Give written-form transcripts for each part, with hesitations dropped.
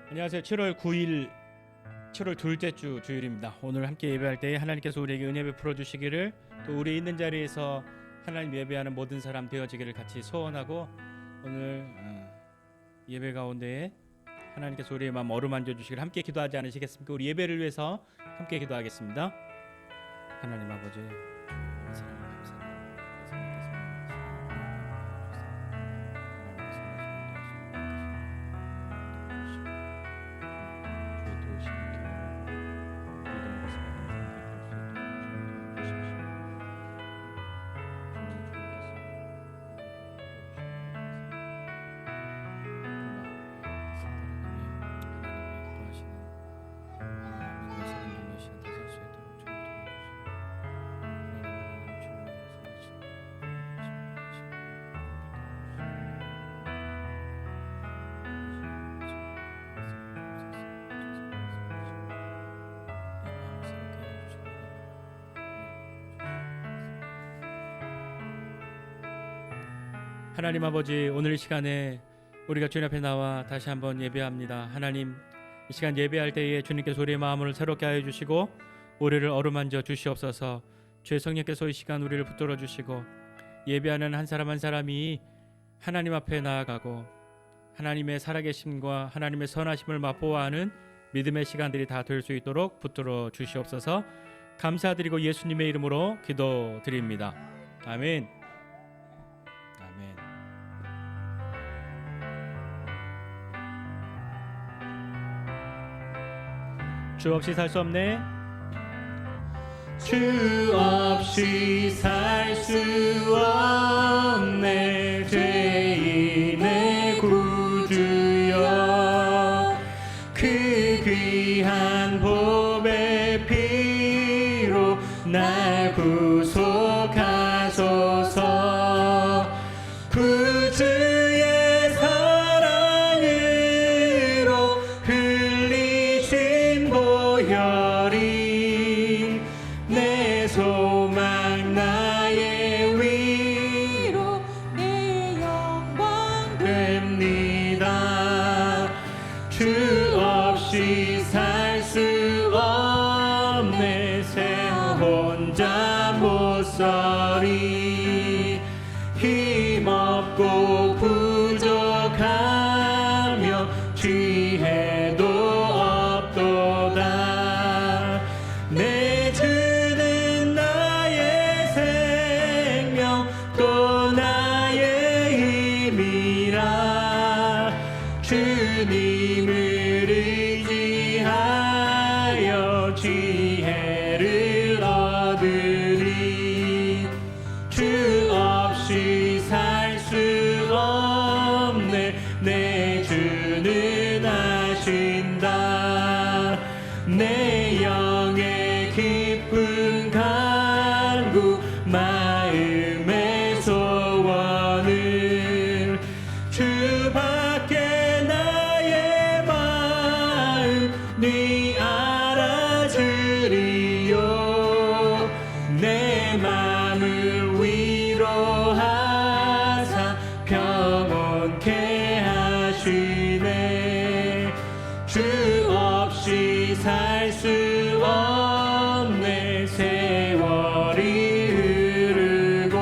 안녕하세요. 7월 9일 7월 둘째 주 주일입니다. 오늘 함께 예배할 때 하나님께서 우리에게 은혜 베풀어 주시기를, 또 우리 있는 자리에서 하나님 예배하는 모든 사람 되어지기를 같이 소원하고, 오늘 예배 가운데 하나님께서 우리의 마음 어루만져 주시기를 함께 기도하지 않으시겠습니까? 우리 예배를 위해서 함께 기도하겠습니다. 하나님 아버지, 사랑을 하나님 아버지, 오늘 이 시간에 우리가 주님 앞에 나와 다시 한번 예배합니다. 하나님, 이 시간 예배할 때에 주님께서 우리의 마음을 새롭게 하여 주시고 우리를 어루만져 주시옵소서. 주의 성령께서 이 시간 우리를 붙들어 주시고 예배하는 한 사람 한 사람이 하나님 앞에 나아가고 하나님의 살아계심과 하나님의 선하심을 맛보아하는 믿음의 시간들이 다 될 수 있도록 붙들어 주시옵소서. 감사드리고 예수님의 이름으로 기도드립니다. 아멘. 주 없이 살 수 없네. 주 없이 살 수 없네. 죄인의 구주여, 그 귀한 보배 피로 날 구속하소서. 구주의 사랑으로 흘리신 보혈이 내 소망 나의 위로 내 영광 됩니다. 주 없이 살 수 없네. 새 혼자 못 서리. 힘없고 부족하며 지혜도 없도다. 내 주는 나의 생명 또 나의 힘이라. 주님을 의지하여 지혜를 얻으리. 주 없이 살 수 없네. 내 주는 아신다. 내 영의 깊은 간구, 마음의 소원을 주밖에 나의 마음 네 알아주리요. 내 마음을 위로하사 평온케 하시네. 주 없이 살 수 없네. 세월이 흐르고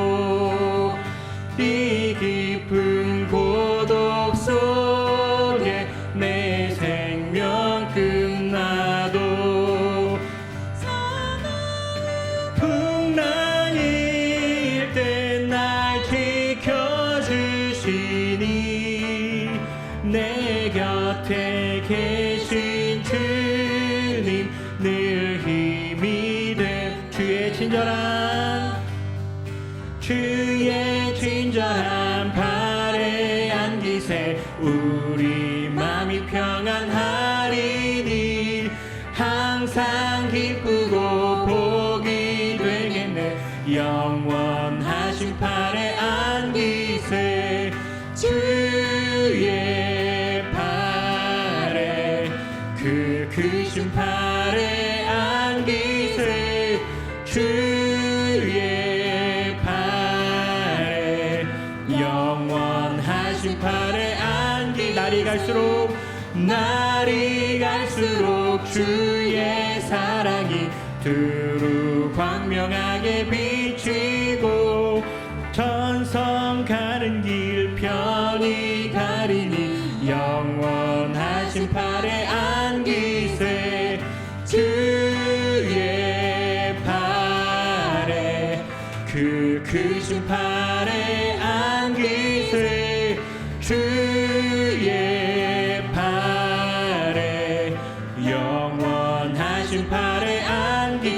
이 깊은 고독 속에 내 생명 끝나도 풍랑일 때 날 지켜주시니. 내 곁에 계신 주님 늘 힘이 돼. 주의 친절한 발에 안기세 우리 맘이 평안하리니. 항상 기쁘고 복이 되겠네. 영원하신 팔에 안기세. 주의 팔에, 그 크신 팔에 안기세. 주의 팔에, 영원하신 팔에 안기. 날이 갈수록 날이 갈수록 주의 사랑이 두루 광명하게 비치고 천성 가는 길 편히 가리니 영원하신 팔에 안기세 주의 팔에 그 크신 팔에 안기세 주의 팔에 영원하신 팔에 안기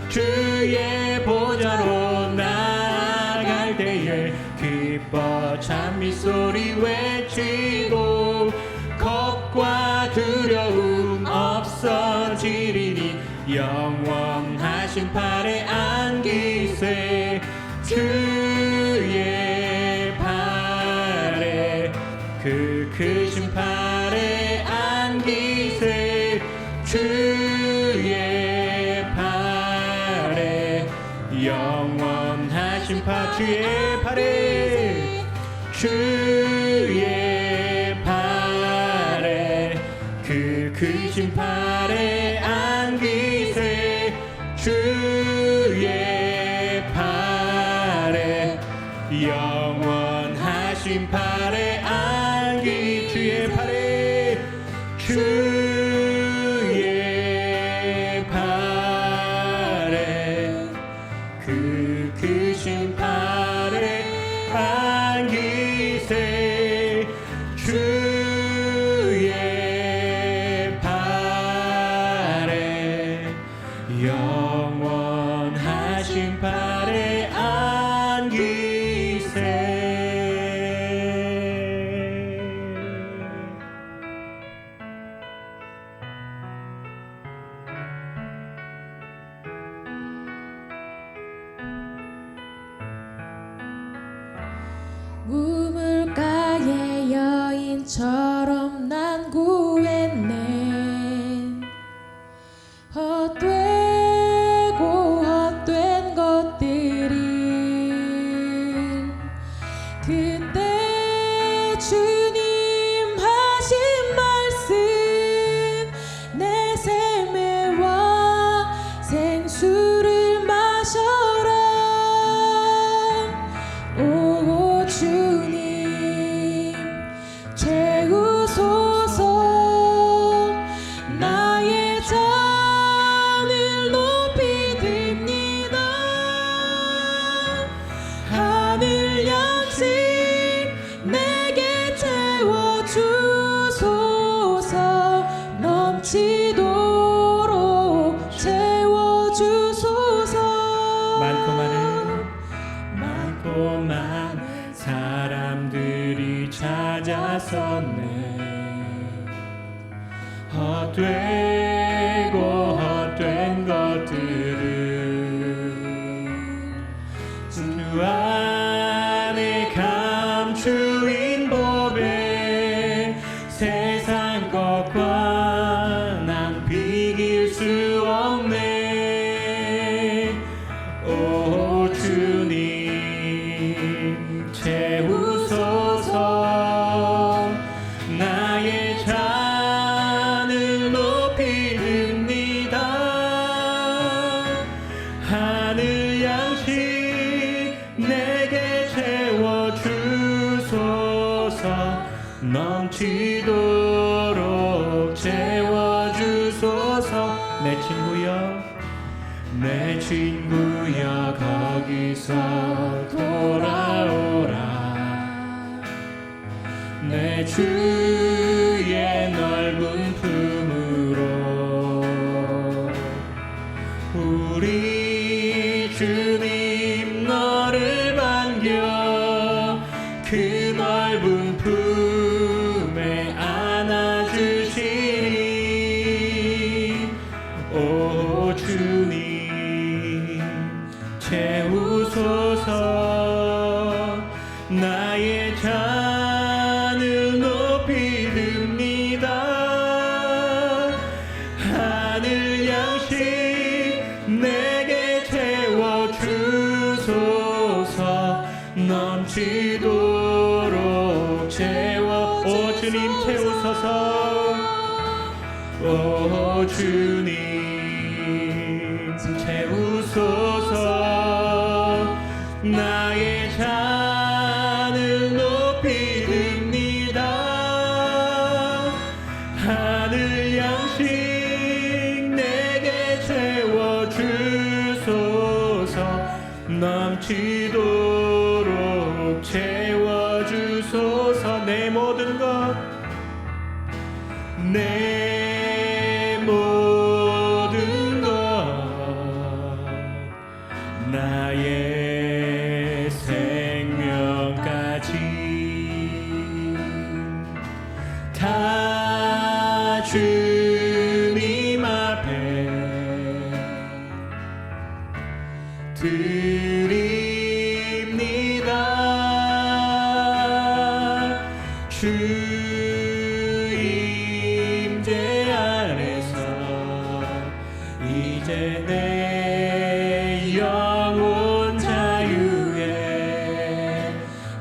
주의 보좌로 나아갈 때에 기뻐 찬미 소리 외치고 겁과 두려움 없어지리니 영원하신 팔에 안기세 주의 팔에 그 크신 팔에 안기세 주의 팔에 영원하신 주의 팔에 주의 팔에 그 크신 팔에 안기세 주의 팔에 영원하신 팔에 안기 주의 팔에 주의 팔에 그 크신 팔에 안기세 주의 팔에 영원하신 팔에 안기세. 우물가의 여인처럼 난 구했네. 헛되고 헛된 것들을 그때 주님 하신 말씀 내 샘매와 생수를 마셔라. 오 주님 채우소서. 나의 잔을 높이 듭니다. 하늘 양식 내게 채워주소서. 넘치도록 채워주소서. 많고 많은 사람들이 찾아섰네. 헛되고 헛된 것들을 주 안에 감추인 법에 세상 것과 난 비길 수 없네. 오 주님 채우소서. 나의 잔을 높이 듭니다. 하늘 양식 내게 채워주소서. 넘치도록 채워주소서. 내 친구여 거기서 돌아오라. 내 주의 넓은 품으로 우리 주님 너를 반겨 그 넓은 품에 안아주시리. 오 주님 채우소서. 나의 잔을 높이 듭니다. 채우소서. 오 주님 채우소서. 나의 잔을 높이 듭니다. 하늘 양식 내게 채워주소서. 넘치도록 채워주소서. 내 모든 것 내 모든 것 나의 생명까지 다 주님 앞에 드립니다. 주 임재 안에서 이제 내 영혼 자유에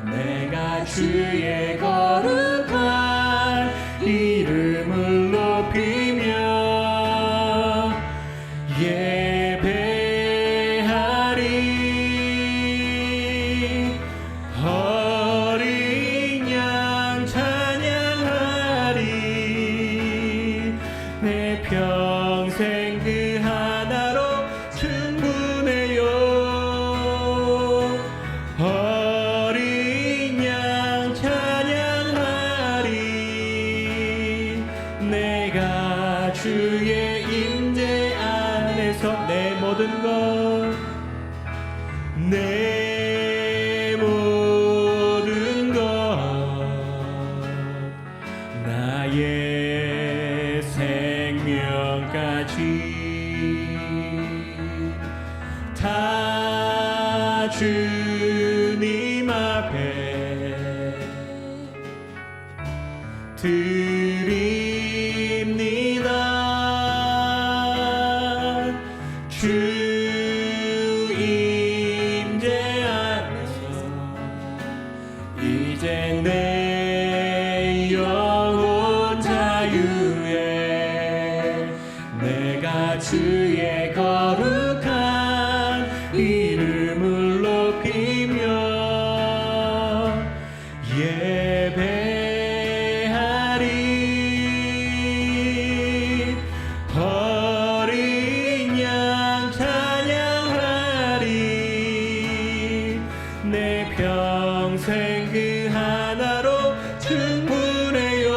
내가 주의 거룩한 이름을 높이며 예배하리. 어린 양 찬양하리. 내 평생 그 하나로 충분해요. 어린 양 찬양하리. 내가 주의 임재 안에서 내 모든 것 내 모든 것 나의 생명까지 다 주님 앞에 드립니다. 주 임재 안에서 이제 내 영혼 자유에 내가 주의 거룩한 이름을 높이며 예배하리. 어린 양 찬양하리. 내 평생 그 하나로 충분해요.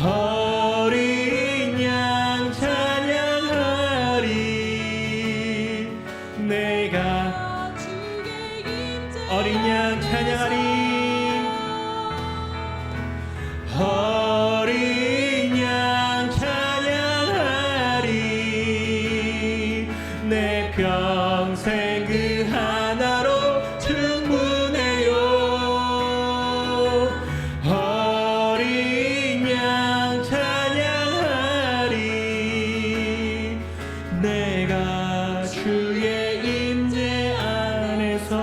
어린 양 찬양하리. 내가 어린 양 찬양하리. 어린 양 찬양하리. 내 평생 그 하나로 충분해요. 어린 양 찬양하리. 내가 주의 임재 안에서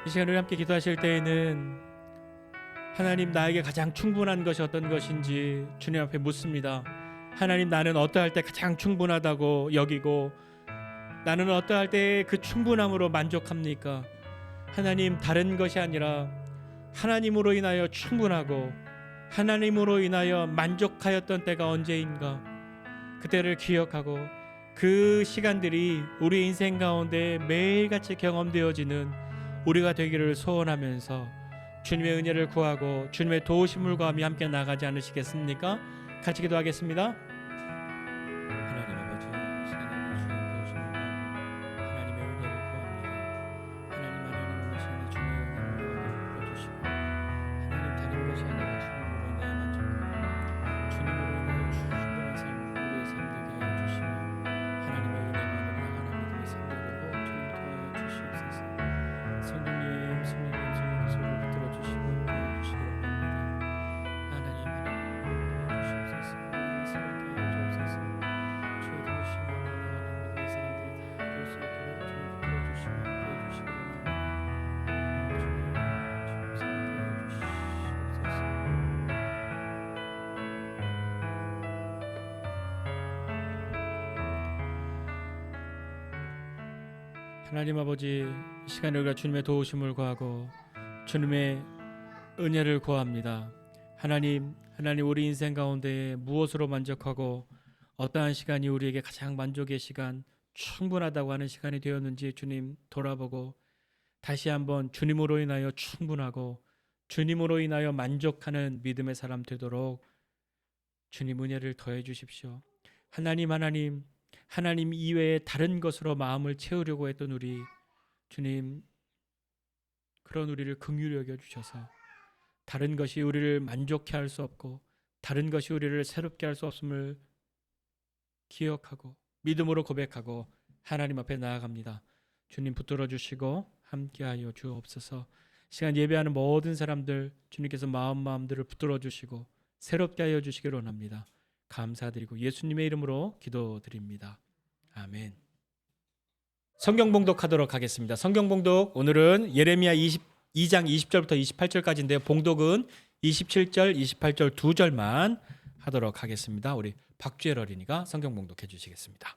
이 시간 우리 함께 기도하실 때에는 하나님 나에게 가장 충분한 것이 어떤 것인지 주님 앞에 묻습니다. 하나님 나는 어떠할 때 가장 충분하다고 여기고 나는 어떠할 때 그 충분함으로 만족합니까? 하나님 다른 것이 아니라 하나님으로 인하여 충분하고 하나님으로 인하여 만족하였던 때가 언제인가 그때를 기억하고 그 시간들이 우리 인생 가운데 매일같이 경험되어지는 우리가 되기를 소원하면서 주님의 은혜를 구하고 주님의 도우심을 구하며 함께 나가지 않으시겠습니까? 같이 기도하겠습니다. 하나님 아버지, 이 시간에 주님 도우심을 구하고 하나님의 은혜를 구합니다. 하나님 이 시간에 주님의 은혜를 불러주시고 하나님 다른 것이 아니라 주님으로 인하여 만족하고 주님으로 인하여 충분한 삶 우리의 삶 되게 하여 주시며 하나님의 은혜만으로 나가는 믿음의 삶 되도록 주님 도와주시옵소서. 성령님 소리를 붙들어 주시고 도와주시기 원합니다. 하나님 도와주시옵소서. 하나님 아버지, 이 시간에 우리가 주님의 도우심을 구하고 주님의 은혜를 구합니다. 하나님 우리 인생 가운데 무엇으로 만족하고 어떠한 시간이 우리에게 가장 만족의 시간, 충분하다고 하는 시간이 되었는지 주님 돌아보고 다시 한번 주님으로 인하여 충분하고 주님으로 인하여 만족하는 믿음의 사람 되도록 주님 은혜를 더해 주십시오. 하나님 이외에 다른 것으로 마음을 채우려고 했던 우리 주님, 그런 우리를 긍휼히 여겨 주셔서 다른 것이 우리를 만족해 할 수 없고 다른 것이 우리를 새롭게 할 수 없음을 기억하고 믿음으로 고백하고 하나님 앞에 나아갑니다. 주님 붙들어 주시고 함께하여 주옵소서. 시간 예배하는 모든 사람들 주님께서 마음들을 붙들어 주시고 새롭게 하여 주시기를 원합니다. 감사드리고 예수님의 이름으로 기도드립니다. 아멘. 성경 봉독하도록 하겠습니다. 성경 봉독 오늘은 예레미야 22장 20절부터 28절까지인데요. 봉독은 27절, 28절 두 절만 하도록 하겠습니다. 우리 박주엘 어린이가 성경 봉독해 주시겠습니다.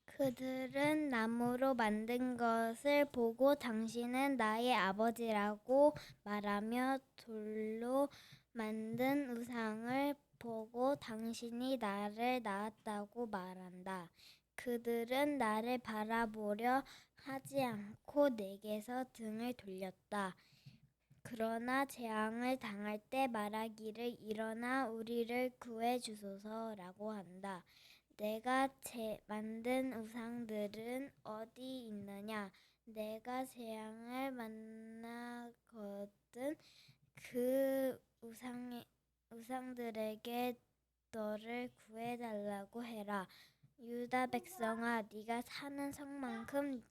그들은 나무로 만든 것을 보고 당신은 나의 아버지라고 말하며 돌로 만든 우상을 보고 당신이 나를 낳았다고 말한다. 그들은 나를 바라보려 하지 않고 내게서 등을 돌렸다. 그러나 재앙을 당할 때 말하기를 일어나 우리를 구해 주소서라고 한다. 내가 만든 우상들은 어디 있느냐? 내가 재앙을 만나거든 그 우상들에게 너를 구해달라고 해라. 유다 백성아, 네가 사는 성만큼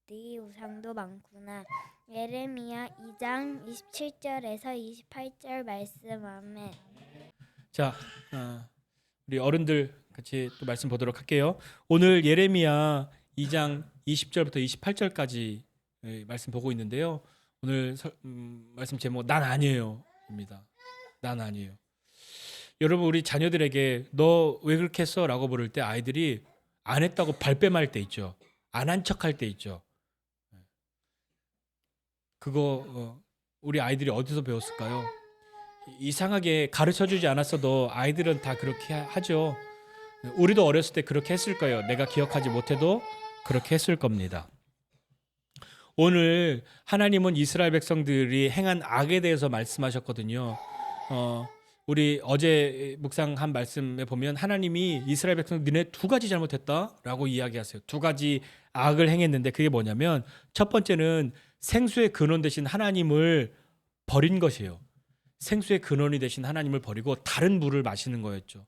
네 우상도 많구나. 예레미야 2장 27절에서 28절 말씀. 아멘. 자, 우리 어른들 같이 또 말씀 보도록 할게요. 오늘 예레미야 2장 20절부터 28절까지 말씀 보고 있는데요. 오늘 말씀 제목 난 아니에요입니다. 난 아니에요. 여러분, 우리 자녀들에게 너 왜 그렇게 했어? 라고 물을 때 아이들이 안 했다고 발뺌할 때 있죠. 안 한 척할 때 있죠. 그거 우리 아이들이 어디서 배웠을까요? 이상하게 가르쳐주지 않았어도 아이들은 다 그렇게 하죠. 우리도 어렸을 때 그렇게 했을 거예요. 내가 기억하지 못해도 그렇게 했을 겁니다. 오늘 하나님은 이스라엘 백성들이 행한 악에 대해서 말씀하셨거든요. 우리 어제 묵상한 말씀에 보면 하나님이 이스라엘 백성 너네 두 가지 잘못했다라고 이야기하세요. 두 가지 악을 행했는데 그게 뭐냐면 첫 번째는 생수의 근원 되신 하나님을 버린 것이에요. 생수의 근원이 되신 하나님을 버리고 다른 물을 마시는 거였죠.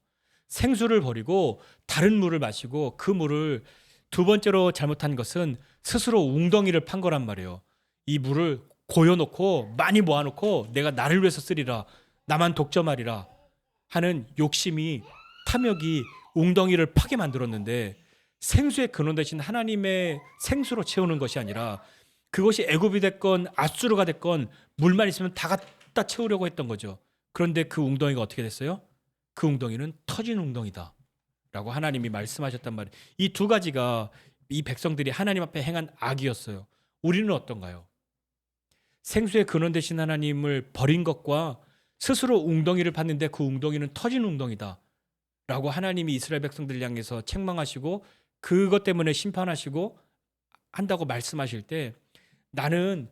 생수를 버리고 다른 물을 마시고 그 물을 두 번째로 잘못한 것은 스스로 웅덩이를 판 거란 말이에요. 이 물을 고여놓고 많이 모아놓고 내가 나를 위해서 쓰리라, 나만 독점하리라 하는 욕심이, 탐욕이 웅덩이를 파게 만들었는데 생수의 근원 되신 하나님의 생수로 채우는 것이 아니라 그것이 애굽이 됐건 아수르가 됐건 물만 있으면 다 갖다 채우려고 했던 거죠. 그런데 그 웅덩이가 어떻게 됐어요? 그 웅덩이는 터진 웅덩이다 라고 하나님이 말씀하셨단 말이에요. 이 두 가지가 이 백성들이 하나님 앞에 행한 악이었어요. 우리는 어떤가요? 생수의 근원 되신 하나님을 버린 것과 스스로 웅덩이를 팠는데 그 웅덩이는 터진 웅덩이다 라고 하나님이 이스라엘 백성들 향해서 책망하시고 그것 때문에 심판하시고 한다고 말씀하실 때 나는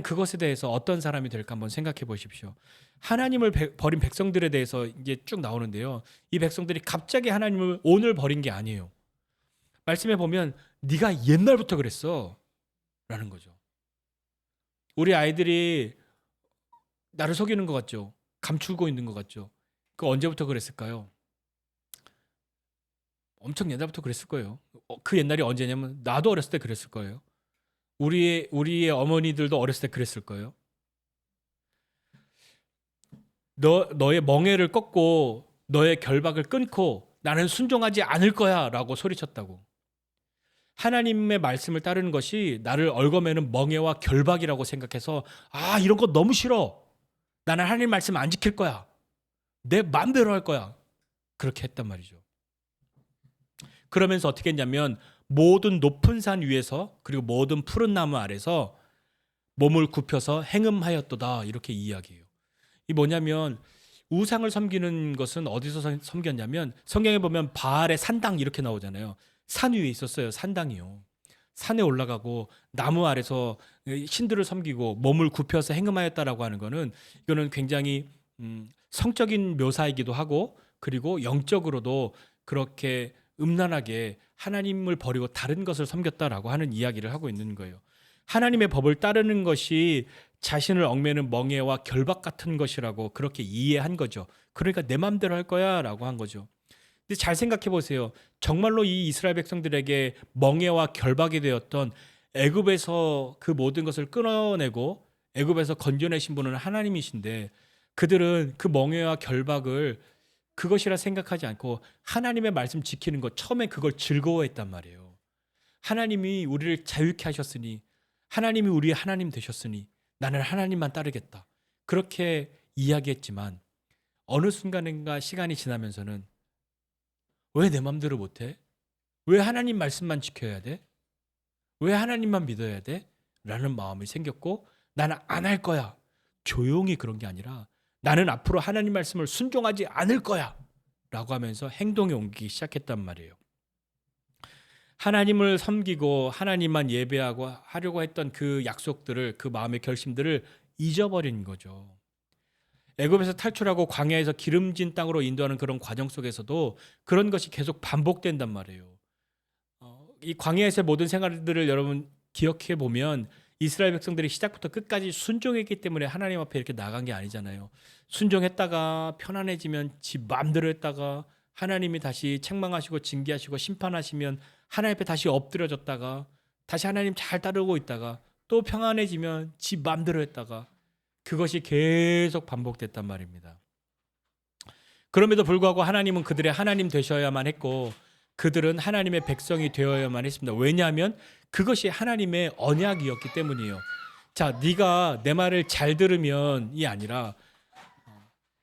그것에 대해서 어떤 사람이 될까 한번 생각해 보십시오. 하나님을 버린 백성들에 대해서 이제 쭉 나오는데요. 이 백성들이 갑자기 하나님을 오늘 버린 게 아니에요. 말씀해 보면 네가 옛날부터 그랬어 라는 거죠. 우리 아이들이 나를 속이는 것 같죠. 감추고 있는 것 같죠. 그 언제부터 그랬을까요? 엄청 옛날부터 그랬을 거예요. 그 옛날이 언제냐면 나도 어렸을 때 그랬을 거예요. 우리의 어머니들도 어렸을 때 그랬을 거예요. 너의 멍에를 꺾고 너의 결박을 끊고 나는 순종하지 않을 거야 라고 소리쳤다고. 하나님의 말씀을 따르는 것이 나를 얽어매는 멍에와 결박이라고 생각해서 이런 거 너무 싫어. 나는 하나님 말씀 안 지킬 거야. 내 마음대로 할 거야. 그렇게 했단 말이죠. 그러면서 어떻게 했냐면 모든 높은 산 위에서 그리고 모든 푸른 나무 아래서 몸을 굽혀서 행음하였도다 이렇게 이야기해요. 이 뭐냐면 우상을 섬기는 것은 어디서 섬겼냐면 성경에 보면 바알의 산당 이렇게 나오잖아요. 산 위에 있었어요. 산당이요. 산에 올라가고 나무 아래서 신들을 섬기고 몸을 굽혀서 행음하였다라고 하는 거는 이거는 굉장히 성적인 묘사이기도 하고 그리고 영적으로도 그렇게 음란하게 하나님을 버리고 다른 것을 섬겼다라고 하는 이야기를 하고 있는 거예요. 하나님의 법을 따르는 것이 자신을 얽매는 멍에와 결박 같은 것이라고 그렇게 이해한 거죠. 그러니까 내 마음대로 할 거야 라고 한 거죠. 근데 잘 생각해 보세요. 정말로 이 이스라엘 백성들에게 멍에와 결박이 되었던 애굽에서 그 모든 것을 끊어내고 애굽에서 건져내신 분은 하나님이신데 그들은 그 멍에와 결박을 그것이라 생각하지 않고 하나님의 말씀 지키는 것 처음에 그걸 즐거워했단 말이에요. 하나님이 우리를 자유케 하셨으니 하나님이 우리의 하나님 되셨으니 나는 하나님만 따르겠다. 그렇게 이야기했지만 어느 순간인가 시간이 지나면서는 왜 내 맘대로 못해? 왜 하나님 말씀만 지켜야 돼? 왜 하나님만 믿어야 돼? 라는 마음이 생겼고 나는 안 할 거야. 조용히 그런 게 아니라 나는 앞으로 하나님 말씀을 순종하지 않을 거야 라고 하면서 행동에 옮기기 시작했단 말이에요. 하나님을 섬기고 하나님만 예배하고 하려고 했던 그 약속들을 그 마음의 결심들을 잊어버린 거죠. 애굽에서 탈출하고 광야에서 기름진 땅으로 인도하는 그런 과정 속에서도 그런 것이 계속 반복된단 말이에요. 이 광야에서의 모든 생활들을 여러분 기억해 보면 이스라엘 백성들이 시작부터 끝까지 순종했기 때문에 하나님 앞에 이렇게 나간 게 아니잖아요. 순종했다가 편안해지면 지 마음대로 했다가 하나님이 다시 책망하시고 징계하시고 심판하시면 하나님 앞에 다시 엎드려졌다가 다시 하나님 잘 따르고 있다가 또 평안해지면 지 마음대로 했다가 그것이 계속 반복됐단 말입니다. 그럼에도 불구하고 하나님은 그들의 하나님 되셔야만 했고 그들은 하나님의 백성이 되어야만 했습니다. 왜냐하면 그것이 하나님의 언약이었기 때문이에요. 자, 네가 내 말을 잘 들으면이 아니라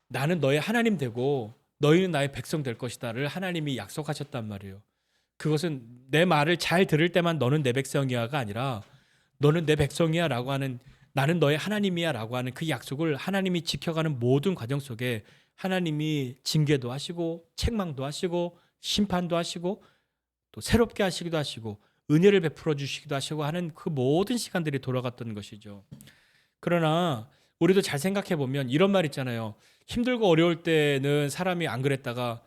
나는 너의 하나님 되고 너희는 나의 백성 될 것이다를 하나님이 약속하셨단 말이에요. 그것은 내 말을 잘 들을 때만 너는 내 백성이야가 아니라 너는 내 백성이야 라고 하는 나는 너의 하나님이야 라고 하는 그 약속을 하나님이 지켜가는 모든 과정 속에 하나님이 징계도 하시고 책망도 하시고 심판도 하시고 또 새롭게 하시기도 하시고 은혜를 베풀어 주시기도 하시고 하는 그 모든 시간들이 돌아갔던 것이죠. 그러나 우리도 잘 생각해 보면 이런 말 있잖아요. 힘들고 어려울 때는 사람이 안 그랬다가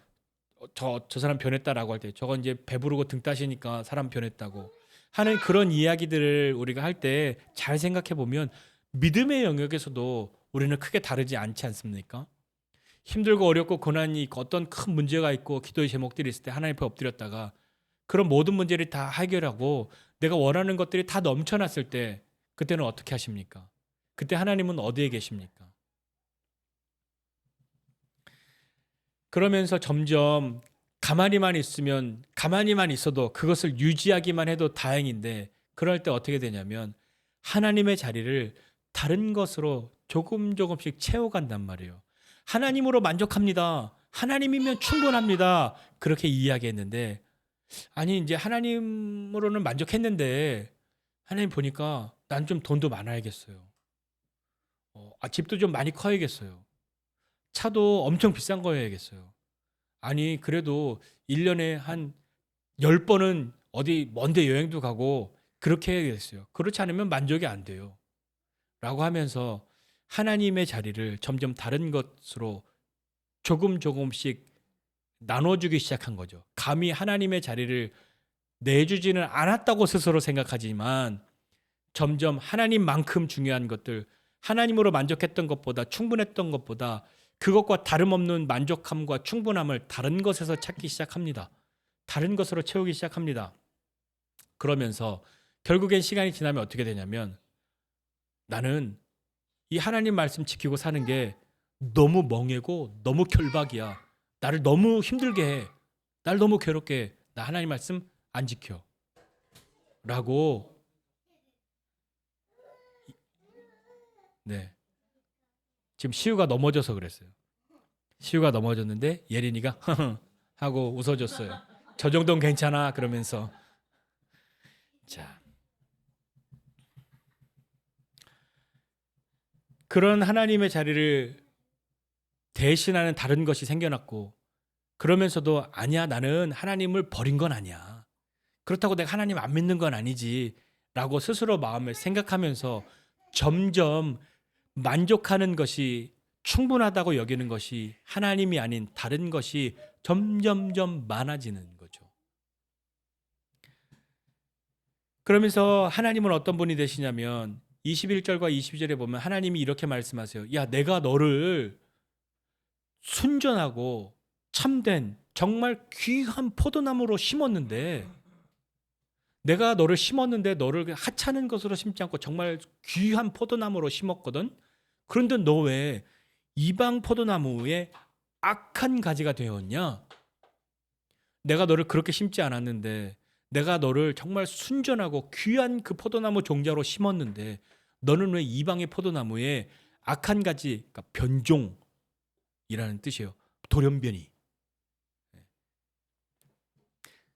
저 사람 변했다라고 할 때 저건 이제 배부르고 등 따시니까 사람 변했다고 하는 그런 이야기들을 우리가 할 때 잘 생각해 보면 믿음의 영역에서도 우리는 크게 다르지 않지 않습니까? 힘들고 어렵고 고난이 있고 어떤 큰 문제가 있고 기도의 제목들이 있을 때 하나님 앞에 엎드렸다가 그런 모든 문제를 다 해결하고 내가 원하는 것들이 다 넘쳐났을 때 그때는 어떻게 하십니까? 그때 하나님은 어디에 계십니까? 그러면서 점점 가만히만 있어도 그것을 유지하기만 해도 다행인데 그럴 때 어떻게 되냐면 하나님의 자리를 다른 것으로 조금씩 채워간단 말이에요. 하나님으로 만족합니다. 하나님이면 충분합니다. 그렇게 이야기했는데 아니 이제 하나님으로는 만족했는데 하나님 보니까 난 좀 돈도 많아야겠어요. 집도 좀 많이 커야겠어요. 차도 엄청 비싼 거 해야겠어요. 아니 그래도 1년에 한 10번은 어디 먼데 여행도 가고 그렇게 해야겠어요. 그렇지 않으면 만족이 안 돼요. 라고 하면서 하나님의 자리를 점점 다른 것으로 조금씩 나눠주기 시작한 거죠. 감히 하나님의 자리를 내주지는 않았다고 스스로 생각하지만 점점 하나님만큼 중요한 것들, 하나님으로 만족했던 것보다 충분했던 것보다 그것과 다름없는 만족함과 충분함을 다른 것에서 찾기 시작합니다. 다른 것으로 채우기 시작합니다. 그러면서 결국엔 시간이 지나면 어떻게 되냐면 나는 이 하나님 말씀 지키고 사는 게 너무 멍해고 너무 결박이야. 나를 너무 힘들게 해. 나를 너무 괴롭게 해. 나 하나님 말씀 안 지켜. 라고 네. 지금 시우가 넘어져서 그랬어요. 시우가 넘어졌는데 예린이가 하고 웃어줬어요. 저 정도는 괜찮아 그러면서 자, 그런 하나님의 자리를 대신하는 다른 것이 생겨났고, 그러면서도 아니야, 나는 하나님을 버린 건 아니야, 그렇다고 내가 하나님 안 믿는 건 아니지 라고 스스로 마음에 생각하면서 점점 만족하는 것이, 충분하다고 여기는 것이 하나님이 아닌 다른 것이 점점점 많아지는 거죠. 그러면서 하나님은 어떤 분이 되시냐면 21절과 22절에 보면 하나님이 이렇게 말씀하세요. 야, 내가 너를 순전하고 참된 정말 귀한 포도나무로 심었는데, 내가 너를 심었는데 너를 하찮은 것으로 심지 않고 정말 귀한 포도나무로 심었거든. 그런데 너 왜 이방 포도나무에 악한 가지가 되었냐? 내가 너를 그렇게 심지 않았는데, 내가 너를 정말 순전하고 귀한 그 포도나무 종자로 심었는데 너는 왜 이방의 포도나무에 악한 가지, 그러니까 변종이라는 뜻이에요. 돌연변이.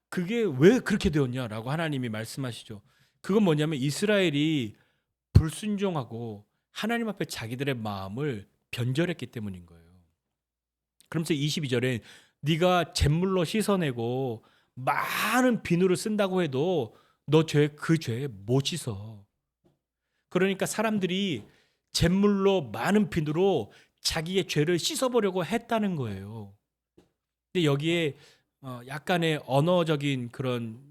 그게 왜 그렇게 되었냐라고 하나님이 말씀하시죠. 그건 뭐냐면 이스라엘이 불순종하고 하나님 앞에 자기들의 마음을 변절했기 때문인 거예요. 그러면서 22절에 네가 잿물로 씻어내고 많은 비누를 쓴다고 해도 너 그 죄에 못 씻어. 그러니까 사람들이 잿물로 많은 비누로 자기의 죄를 씻어보려고 했다는 거예요. 근데 여기에 약간의 언어적인 그런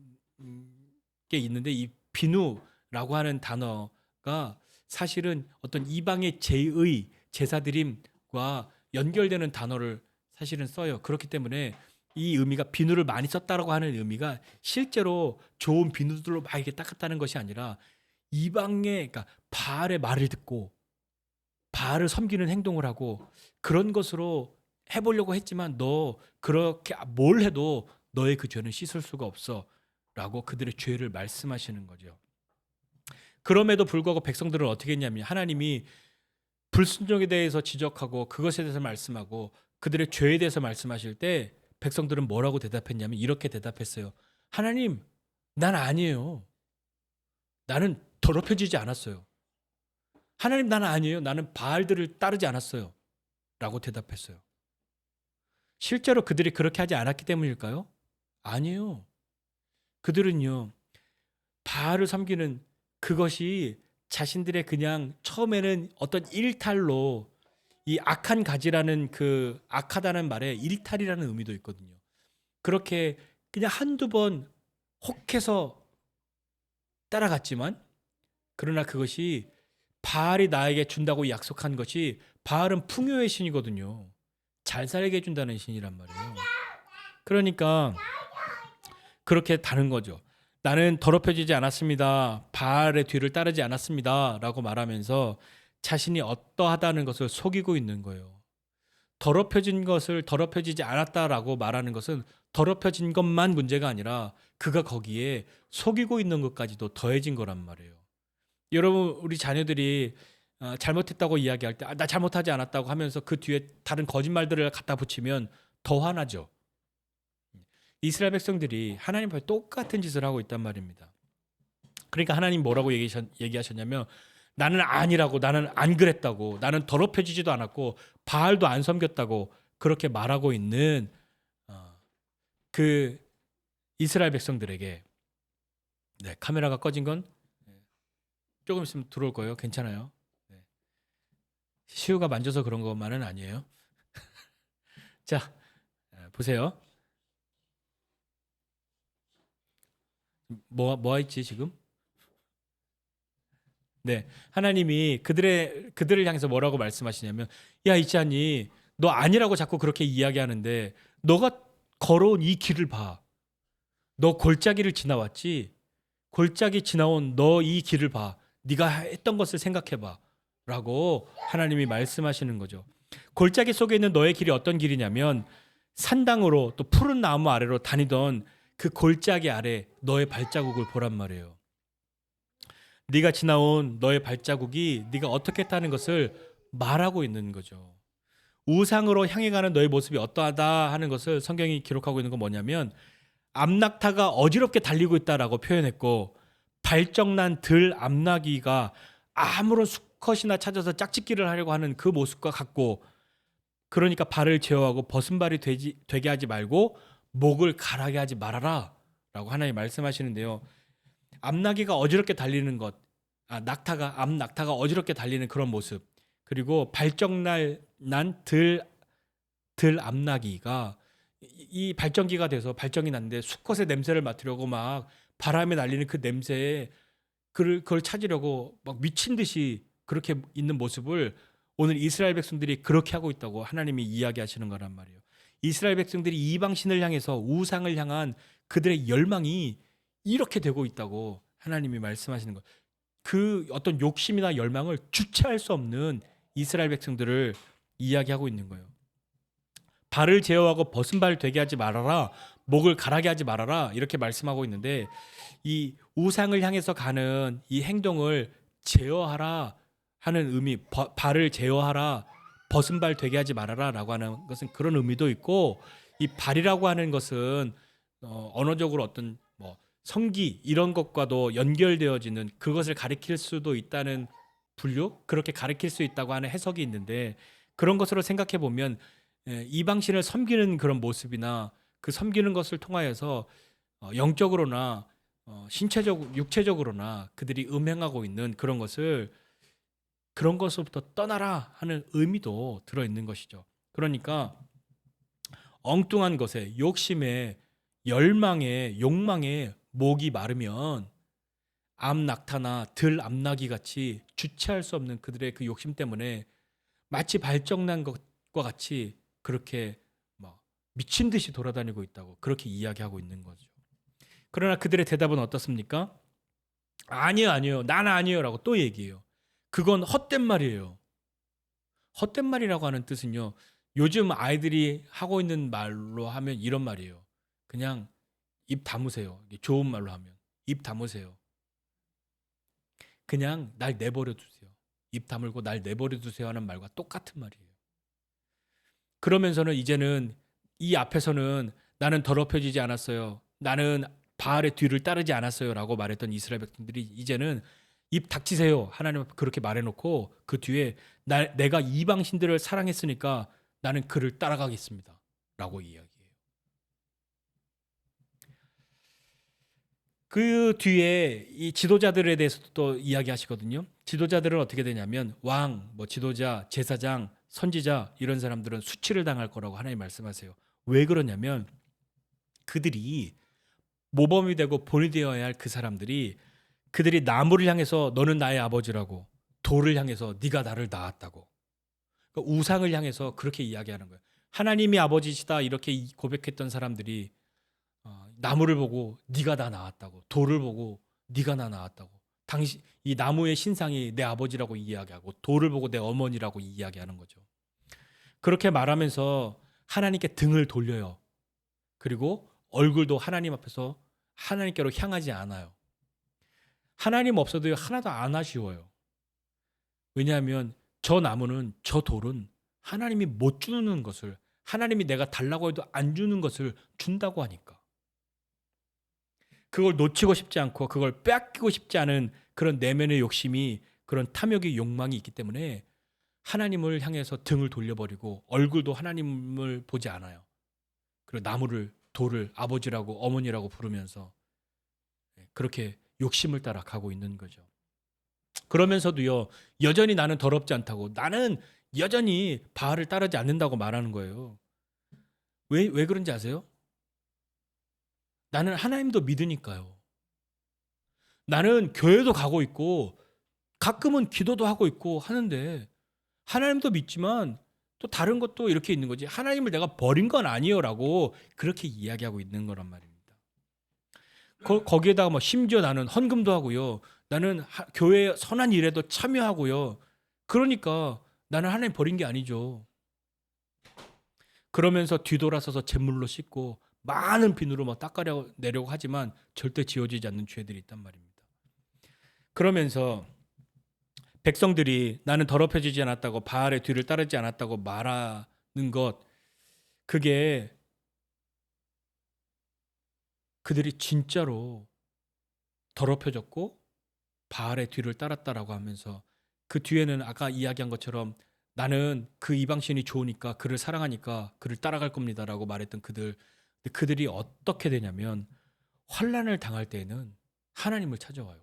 게 있는데, 이 비누라고 하는 단어가 사실은 어떤 이방의 제의, 제사드림과 연결되는 단어를 사실은 써요. 그렇기 때문에 이 의미가 비누를 많이 썼다라고 하는 의미가 실제로 좋은 비누들로 막 이렇게 닦았다는 것이 아니라 이방의, 그러니까 바알의 말을 듣고 바알을 섬기는 행동을 하고 그런 것으로 해보려고 했지만 너 그렇게 뭘 해도 너의 그 죄는 씻을 수가 없어 라고 그들의 죄를 말씀하시는 거죠. 그럼에도 불구하고 백성들은 어떻게 했냐면 하나님이 불순종에 대해서 지적하고 그것에 대해서 말씀하고 그들의 죄에 대해서 말씀하실 때 백성들은 뭐라고 대답했냐면 이렇게 대답했어요. 하나님, 난 아니에요. 나는 더럽혀지지 않았어요. 하나님, 나는 아니에요. 나는 바알들을 따르지 않았어요. 라고 대답했어요. 실제로 그들이 그렇게 하지 않았기 때문일까요? 아니에요. 그들은요, 바알을 섬기는 그것이 자신들의 그냥 처음에는 어떤 일탈로, 이 악한 가지라는 그 악하다는 말에 일탈이라는 의미도 있거든요. 그렇게 그냥 한두 번 혹해서 따라갔지만, 그러나 그것이 바알이 나에게 준다고 약속한 것이, 바알은 풍요의 신이거든요. 잘 살게 해준다는 신이란 말이에요. 그러니까 그렇게 다른 거죠. 나는 더럽혀지지 않았습니다. 바알의 뒤를 따르지 않았습니다. 라고 말하면서 자신이 어떠하다는 것을 속이고 있는 거예요. 더럽혀진 것을 더럽혀지지 않았다라고 말하는 것은 더럽혀진 것만 문제가 아니라 그가 거기에 속이고 있는 것까지도 더해진 거란 말이에요. 여러분, 우리 자녀들이 잘못했다고 이야기할 때 나 잘못하지 않았다고 하면서 그 뒤에 다른 거짓말들을 갖다 붙이면 더 화나죠. 이스라엘 백성들이 하나님 앞에 똑같은 짓을 하고 있단 말입니다. 그러니까 하나님 뭐라고 얘기하셨냐면 나는 아니라고, 나는 안 그랬다고, 나는 더럽혀지지도 않았고 바알도 안 섬겼다고 그렇게 말하고 있는 그 이스라엘 백성들에게, 네, 카메라가 꺼진 건 조금 있으면 들어올 거예요. 괜찮아요. 네. 시우가 만져서 그런 것만은 아니에요. 자, 보세요. 뭐 있지 지금? 네, 하나님이 그들을 향해서 뭐라고 말씀하시냐면, 야, 있지 않니? 너 아니라고 자꾸 그렇게 이야기하는데 너가 걸어온 이 길을 봐. 너 골짜기를 지나왔지? 골짜기 지나온 너 이 길을 봐. 네가 했던 것을 생각해봐. 라고 하나님이 말씀하시는 거죠. 골짜기 속에 있는 너의 길이 어떤 길이냐면 산당으로 또 푸른 나무 아래로 다니던 그 골짜기 아래 너의 발자국을 보란 말이에요. 네가 지나온 너의 발자국이 네가 어떻게 했다는 것을 말하고 있는 거죠. 우상으로 향해 가는 너의 모습이 어떠하다 하는 것을 성경이 기록하고 있는 건 뭐냐면, 암낙타가 어지럽게 달리고 있다라고 표현했고 발정난 들 암나귀가 아무런 수컷이나 찾아서 짝짓기를 하려고 하는 그 모습과 같고, 그러니까 발을 제어하고 벗은발이 되게 하지 말고 목을 가라게 하지 말아라 라고 하나님 말씀하시는데요. 암나귀가 어지럽게 달리는 것, 암낙타가 어지럽게 달리는 그런 모습, 그리고 발정난 들 암나귀가 이 발정기가 돼서 발정이 났는데 수컷의 냄새를 맡으려고 막 바람에 날리는 그 냄새에 그걸 찾으려고 막 미친 듯이 그렇게 있는 모습을 오늘 이스라엘 백성들이 그렇게 하고 있다고 하나님이 이야기하시는 거란 말이에요. 이스라엘 백성들이 이방신을 향해서 우상을 향한 그들의 열망이 이렇게 되고 있다고 하나님이 말씀하시는 거예요. 그 어떤 욕심이나 열망을 주체할 수 없는 이스라엘 백성들을 이야기하고 있는 거예요. 발을 제어하고 벗은발 되게 하지 말아라, 목을 가라게 하지 말아라, 이렇게 말씀하고 있는데, 이 우상을 향해서 가는 이 행동을 제어하라 하는 의미, 발을 제어하라, 벗은발 되게 하지 말아라 라고 하는 것은 그런 의미도 있고, 이 발이라고 하는 것은 언어적으로 어떤 뭐 성기 이런 것과도 연결되어지는, 그것을 가리킬 수도 있다는 분류, 그렇게 가리킬 수 있다고 하는 해석이 있는데, 그런 것으로 생각해 보면 이방신을 섬기는 그런 모습이나 그 섬기는 것을 통하여서 영적으로나 육체적으로나 그들이 음행하고 있는 그런 것으로부터 떠나라 하는 의미도 들어있는 것이죠. 그러니까 엉뚱한 것에, 욕심에, 열망에, 욕망에 목이 마르면 암낙타나 들 암나귀 같이 주체할 수 없는 그들의 그 욕심 때문에 마치 발정난 것과 같이 그렇게 미친 듯이 돌아다니고 있다고 그렇게 이야기하고 있는 거죠. 그러나 그들의 대답은 어떻습니까? 아니요, 난 아니요라고 또 얘기해요. 그건 헛된 말이에요. 헛된 말이라고 하는 뜻은요, 요즘 아이들이 하고 있는 말로 하면 이런 말이에요. 그냥 입 다무세요. 좋은 말로 하면 입 다무세요. 그냥 날 내버려 두세요. 입 다물고 날 내버려 두세요 하는 말과 똑같은 말이에요. 그러면서는 이제는 이 앞에서는 나는 더럽혀지지 않았어요, 나는 바알의 뒤를 따르지 않았어요 라고 말했던 이스라엘 백성들이 이제는 입 닥치세요 하나님 앞에 그렇게 말해놓고 그 뒤에 내가 이방신들을 사랑했으니까 나는 그를 따라가겠습니다 라고 이야기해요. 그 뒤에 이 지도자들에 대해서도 또 이야기하시거든요. 지도자들은 어떻게 되냐면 왕, 지도자, 제사장, 선지자 이런 사람들은 수치를 당할 거라고 하나님 말씀하세요. 왜 그러냐면 그들이 모범이 되고 본이 되어야 할 그 사람들이, 그들이 나무를 향해서 너는 나의 아버지라고, 돌을 향해서 네가 나를 낳았다고, 그러니까 우상을 향해서 그렇게 이야기하는 거예요. 하나님이 아버지시다 이렇게 고백했던 사람들이 나무를 보고 네가 나 낳았다고, 돌을 보고 네가 나 낳았다고, 당신 이 나무의 신상이 내 아버지라고 이야기하고 돌을 보고 내 어머니라고 이야기하는 거죠. 그렇게 말하면서 하나님께 등을 돌려요. 그리고 얼굴도 하나님 앞에서 하나님께로 향하지 않아요. 하나님 없어도 하나도 안 아쉬워요. 왜냐하면 저 나무는, 저 돌은 하나님이 못 주는 것을, 하나님이 내가 달라고 해도 안 주는 것을 준다고 하니까, 그걸 놓치고 싶지 않고 그걸 빼앗기고 싶지 않은 그런 내면의 욕심이, 그런 탐욕의 욕망이 있기 때문에 하나님을 향해서 등을 돌려버리고 얼굴도 하나님을 보지 않아요. 그리고 나무를, 돌을 아버지라고 어머니라고 부르면서 그렇게 욕심을 따라 가고 있는 거죠. 그러면서도요, 여전히 나는 더럽지 않다고, 나는 여전히 바알을 따르지 않는다고 말하는 거예요. 왜 그런지 아세요? 나는 하나님도 믿으니까요. 나는 교회도 가고 있고 가끔은 기도도 하고 있고 하는데 하나님도 믿지만 또 다른 것도 이렇게 있는 거지, 하나님을 내가 버린 건 아니요라고 그렇게 이야기하고 있는 거란 말입니다. 거기에다가 심지어 나는 헌금도 하고요, 나는 교회 선한 일에도 참여하고요, 그러니까 나는 하나님 버린 게 아니죠. 그러면서 뒤돌아서서 제물로 씻고 많은 비누로 닦아내려고 하지만 절대 지워지지 않는 죄들이 있단 말입니다. 그러면서 백성들이 나는 더럽혀지지 않았다고, 바알의 뒤를 따르지 않았다고 말하는 것, 그게 그들이 진짜로 더럽혀졌고 바알의 뒤를 따랐다라고 하면서 그 뒤에는 아까 이야기한 것처럼 나는 그 이방신이 좋으니까 그를 사랑하니까 그를 따라갈 겁니다라고 말했던 그들. 근데 그들이 어떻게 되냐면 환난을 당할 때에는 하나님을 찾아와요.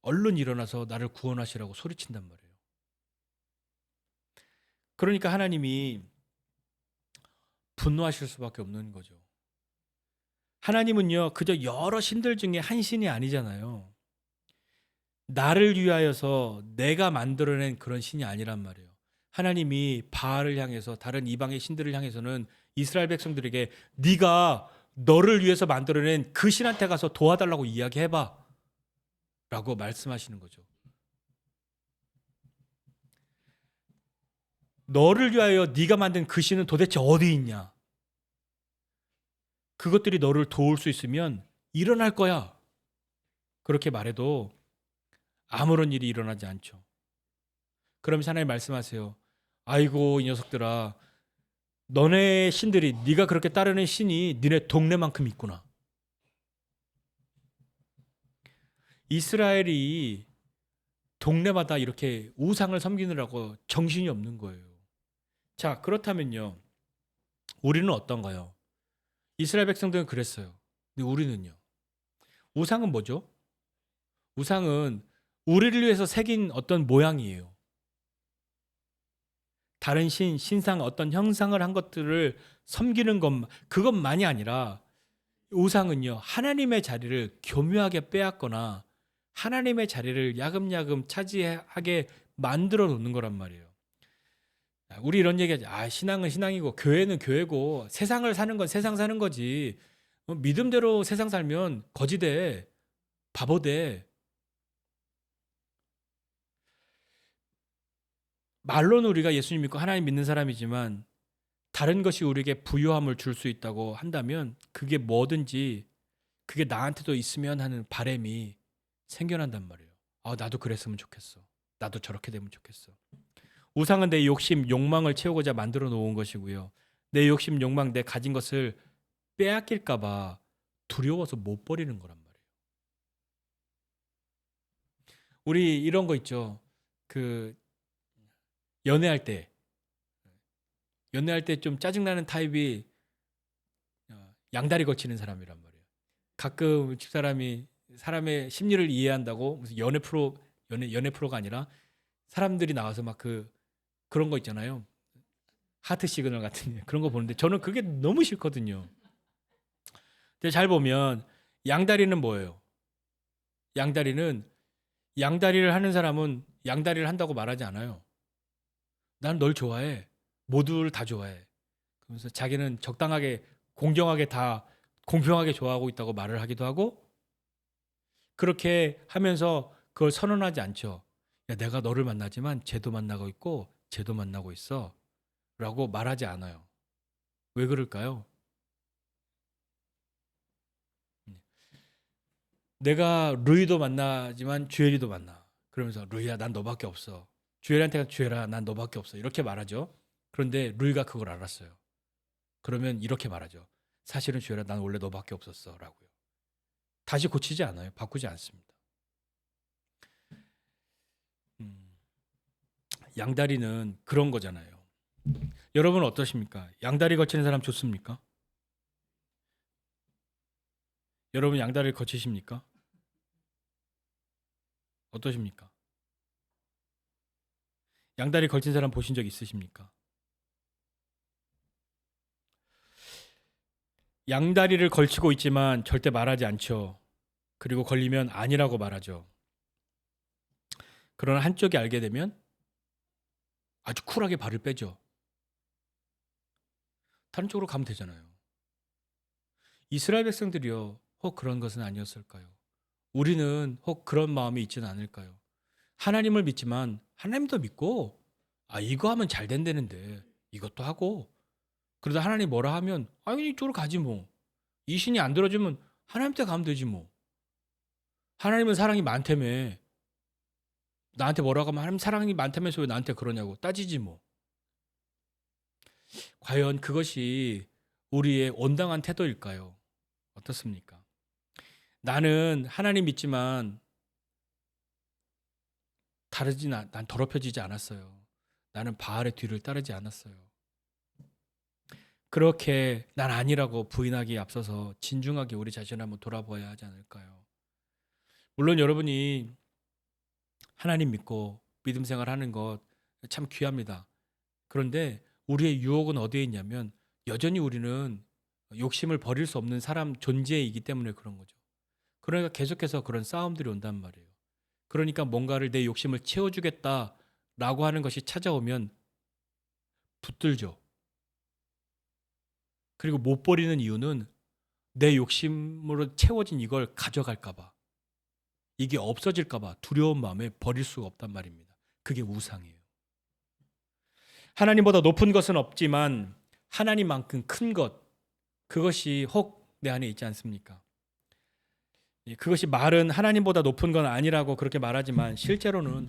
얼른 일어나서 나를 구원하시라고 소리친단 말이에요. 그러니까 하나님이 분노하실 수밖에 없는 거죠. 하나님은요, 그저 여러 신들 중에 한 신이 아니잖아요. 나를 위하여서 내가 만들어낸 그런 신이 아니란 말이에요. 하나님이 바알을 향해서 다른 이방의 신들을 향해서는 이스라엘 백성들에게 네가 너를 위해서 만들어낸 그 신한테 가서 도와달라고 이야기해봐 라고 말씀하시는 거죠. 너를 위하여 네가 만든 그 신은 도대체 어디 있냐? 그것들이 너를 도울 수 있으면 일어날 거야. 그렇게 말해도 아무런 일이 일어나지 않죠. 그러면서 하나님 말씀하세요. 아이고 이 녀석들아, 너네 신들이, 네가 그렇게 따르는 신이 니네 동네만큼 있구나. 이스라엘이 동네마다 이렇게 우상을 섬기느라고 정신이 없는 거예요. 자, 그렇다면요, 우리는 어떤가요? 이스라엘 백성들은 그랬어요. 근데 우리는요? 우상은 뭐죠? 우상은 우리를 위해서 새긴 어떤 모양이에요. 다른 신상 어떤 형상을 한 것들을 섬기는 그것만이 아니라 우상은요, 하나님의 자리를 교묘하게 빼앗거나 하나님의 자리를 야금야금 차지하게 만들어 놓는 거란 말이에요. 우리 이런 얘기하지. 신앙은 신앙이고 교회는 교회고 세상을 사는 건 세상 사는 거지. 믿음대로 세상 살면 거지돼, 바보돼. 말로는 우리가 예수님 믿고 하나님 믿는 사람이지만 다른 것이 우리에게 부요함을 줄 수 있다고 한다면 그게 뭐든지 그게 나한테도 있으면 하는 바람이 생겨난단 말이에요. 나도 그랬으면 좋겠어. 나도 저렇게 되면 좋겠어. 우상은 내 욕심, 욕망을 채우고자 만들어 놓은 것이고요. 내 욕심, 욕망, 내 가진 것을 빼앗길까 봐 두려워서 못 버리는 거란 말이에요. 우리 이런 거 있죠. 연애할 때 좀 짜증나는 타입이 양다리 거치는 사람이란 말이에요. 가끔 집사람이 사람의 심리를 이해한다고 무슨 연애 프로가 아니라 사람들이 나와서 막 그런 거 있잖아요. 하트 시그널 같은 그런 거 보는데 저는 그게 너무 싫거든요. 근데 잘 보면 양다리는 뭐예요? 양다리를 하는 사람은 양다리를 한다고 말하지 않아요. 난 널 좋아해. 모두를 다 좋아해. 그러면서 자기는 적당하게 공정하게 다 공평하게 좋아하고 있다고 말을 하기도 하고, 그렇게 하면서 그걸 선언하지 않죠. 야, 내가 너를 만나지만 쟤도 만나고 있고 쟤도 만나고 있어 라고 말하지 않아요. 왜 그럴까요? 내가 루이도 만나지만 주엘이도 만나. 그러면서 루이야, 난 너밖에 없어. 주엘한테 주엘아, 난 너밖에 없어. 이렇게 말하죠. 그런데 루이가 그걸 알았어요. 그러면 이렇게 말하죠. 사실은 주엘아, 난 원래 너밖에 없었어 라고요. 다시 고치지 않아요. 바꾸지 않습니다. 양다리는 그런 거잖아요. 여러분 어떠십니까? 양다리 거치는 사람 좋습니까? 여러분 양다리를 거치십니까? 어떠십니까? 양다리 걸친 사람 보신 적 있으십니까? 양다리를 걸치고 있지만 절대 말하지 않죠. 그리고 걸리면 아니라고 말하죠. 그러나 한쪽이 알게 되면 아주 쿨하게 발을 빼죠. 다른 쪽으로 가면 되잖아요. 이스라엘 백성들이요, 혹 그런 것은 아니었을까요? 우리는 혹 그런 마음이 있지는 않을까요? 하나님을 믿지만 하나님도 믿고 이거 하면 잘 된다는데 이것도 하고, 그러다 하나님 뭐라 하면 이쪽으로 가지 뭐. 이 신이 안 들어주면 하나님한테 가면 되지 뭐. 하나님은 사랑이 많다며. 나한테 뭐라고 하면 하나님 사랑이 많다면서 왜 나한테 그러냐고 따지지 뭐. 과연 그것이 우리의 온당한 태도일까요? 어떻습니까? 나는 하나님 믿지만 난 더럽혀지지 않았어요. 나는 바알의 뒤를 따르지 않았어요. 그렇게 난 아니라고 부인하기에 앞서서 진중하게 우리 자신을 한번 돌아봐야 하지 않을까요? 물론 여러분이 하나님 믿고 믿음 생활하는 것 참 귀합니다. 그런데 우리의 유혹은 어디에 있냐면 여전히 우리는 욕심을 버릴 수 없는 사람 존재이기 때문에 그런 거죠. 그러니까 계속해서 그런 싸움들이 온단 말이에요. 그러니까 뭔가를 내 욕심을 채워주겠다라고 하는 것이 찾아오면 붙들죠. 그리고 못 버리는 이유는 내 욕심으로 채워진 이걸 가져갈까봐, 이게 없어질까봐 두려운 마음에 버릴 수가 없단 말입니다. 그게 우상이에요. 하나님보다 높은 것은 없지만 하나님만큼 큰 것, 그것이 혹 내 안에 있지 않습니까? 그것이 말은 하나님보다 높은 건 아니라고 그렇게 말하지만 실제로는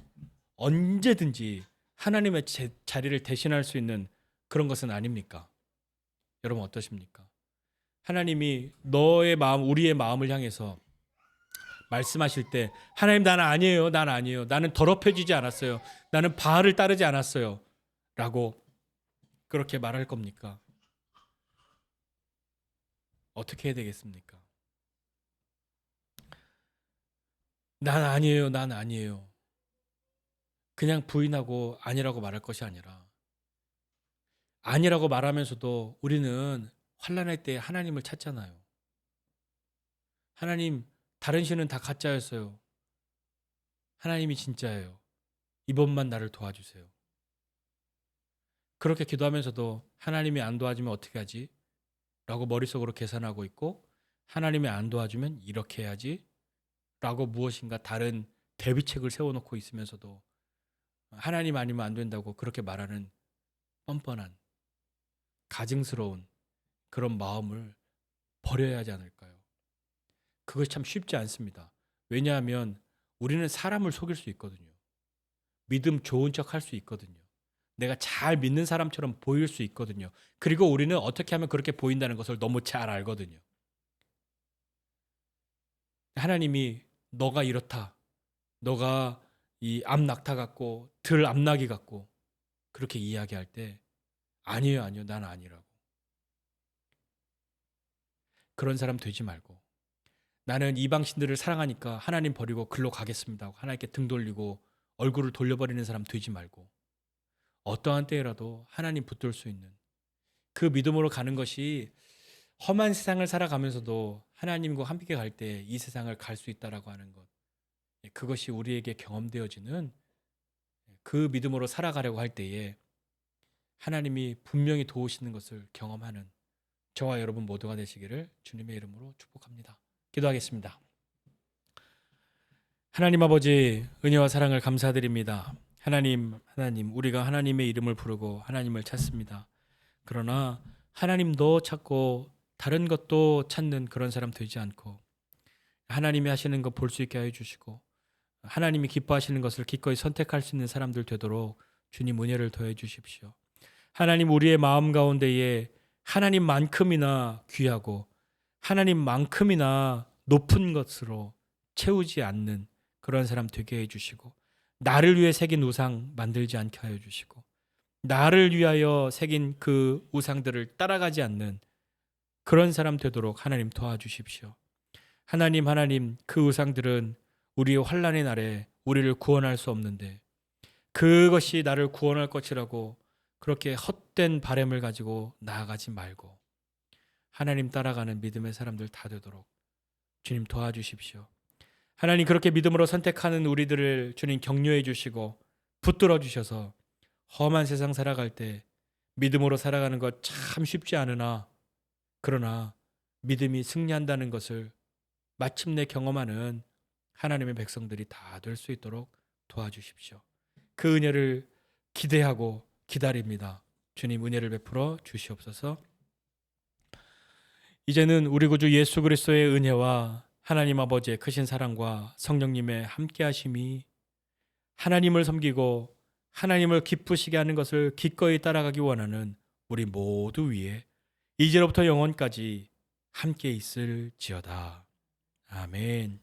언제든지 하나님의 자리를 대신할 수 있는 그런 것은 아닙니까? 여러분 어떠십니까? 하나님이 너의 마음, 우리의 마음을 향해서 말씀하실 때 하나님 나는 아니에요. 나는 더럽혀지지 않았어요. 나는 바알을 따르지 않았어요. 라고 그렇게 말할 겁니까? 어떻게 해야 되겠습니까? 난 아니에요. 그냥 부인하고 아니라고 말할 것이 아니라, 아니라고 말하면서도 우리는 환난할 때 하나님을 찾잖아요. 하나님, 다른 신은 다 가짜였어요. 하나님이 진짜예요. 이번만 나를 도와주세요. 그렇게 기도하면서도 하나님이 안 도와주면 어떻게 하지? 라고 머릿속으로 계산하고 있고, 하나님이 안 도와주면 이렇게 해야지 라고 무엇인가 다른 대비책을 세워놓고 있으면서도 하나님 아니면 안 된다고 그렇게 말하는 뻔뻔한 가증스러운 그런 마음을 버려야 하지 않을까요? 그것이 참 쉽지 않습니다. 왜냐하면 우리는 사람을 속일 수 있거든요. 믿음 좋은 척 할 수 있거든요. 내가 잘 믿는 사람처럼 보일 수 있거든요. 그리고 우리는 어떻게 하면 그렇게 보인다는 것을 너무 잘 알거든요. 하나님이 너가 이렇다. 너가 이 암낙타 같고 들 암나기 같고 그렇게 이야기할 때 아니에요. 난 아니라고. 그런 사람 되지 말고 나는 이방신들을 사랑하니까 하나님 버리고 글로 가겠습니다 하고 하나님께 등 돌리고 얼굴을 돌려버리는 사람 되지 말고 어떠한 때라도 하나님 붙들 수 있는 그 믿음으로 가는 것이 험한 세상을 살아가면서도 하나님과 함께 갈 때 이 세상을 갈 수 있다라고 하는 것, 그것이 우리에게 경험되어지는 그 믿음으로 살아가려고 할 때에 하나님이 분명히 도우시는 것을 경험하는 저와 여러분 모두가 되시기를 주님의 이름으로 축복합니다. 기도하겠습니다. 하나님 아버지, 은혜와 사랑을 감사드립니다. 하나님, 우리가 하나님의 이름을 부르고 하나님을 찾습니다. 그러나 하나님도 찾고 다른 것도 찾는 그런 사람 되지 않고 하나님이 하시는 것 볼 수 있게 하여 주시고 하나님이 기뻐하시는 것을 기꺼이 선택할 수 있는 사람들 되도록 주님 은혜를 더해 주십시오. 하나님, 우리의 마음 가운데에 하나님만큼이나 귀하고 하나님만큼이나 높은 것으로 채우지 않는 그런 사람 되게 해주시고 나를 위해 새긴 우상 만들지 않게 하여 주시고 나를 위하여 새긴 그 우상들을 따라가지 않는 그런 사람 되도록 하나님 도와주십시오. 하나님, 그 우상들은 우리의 환난의 날에 우리를 구원할 수 없는데 그것이 나를 구원할 것이라고 그렇게 헛된 바램을 가지고 나아가지 말고 하나님 따라가는 믿음의 사람들 다 되도록 주님 도와주십시오. 하나님, 그렇게 믿음으로 선택하는 우리들을 주님 격려해 주시고 붙들어 주셔서 험한 세상 살아갈 때 믿음으로 살아가는 것 참 쉽지 않으나 그러나 믿음이 승리한다는 것을 마침내 경험하는 하나님의 백성들이 다 될 수 있도록 도와주십시오. 그 은혜를 기대하고 기다립니다. 주님 은혜를 베풀어 주시옵소서. 이제는 우리 구주 예수 그리스도의 은혜와 하나님 아버지의 크신 사랑과 성령님의 함께하심이 하나님을 섬기고 하나님을 기쁘시게 하는 것을 기꺼이 따라가기 원하는 우리 모두 위에 이제로부터 영원까지 함께 있을지어다. 아멘.